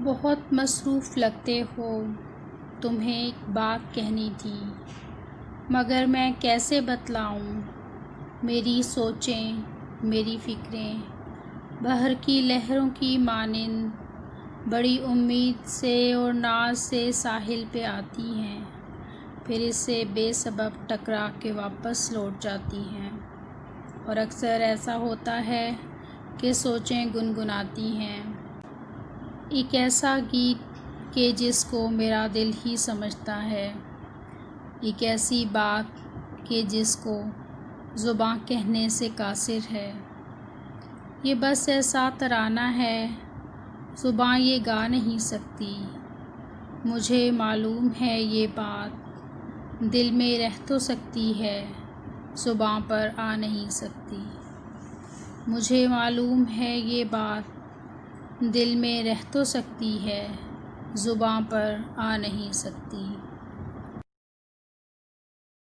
بہت مصروف لگتے ہو، تمہیں ایک بات کہنی تھی، مگر میں کیسے بتلاؤں؟ میری سوچیں، میری فکریں بحر کی لہروں کی مانند بڑی امید سے اور ناز سے ساحل پہ آتی ہیں، پھر اس سے بے سبب ٹکرا کے واپس لوٹ جاتی ہیں، اور اکثر ایسا ہوتا ہے کہ سوچیں گنگناتی ہیں، ایک ایسا گیت کہ جس کو میرا دل ہی سمجھتا ہے، ایک ایسی بات کہ جس کو زباں کہنے سے قاصر ہے۔ یہ بس ایسا ترانہ ہے، زباں یہ گا نہیں سکتی، مجھے معلوم ہے یہ بات، دل میں رہ تو سکتی ہے، زباں پر آ نہیں سکتی۔ مجھے معلوم ہے یہ بات، دل میں رہ تو سکتی ہے، زباں پر آ نہیں سکتی۔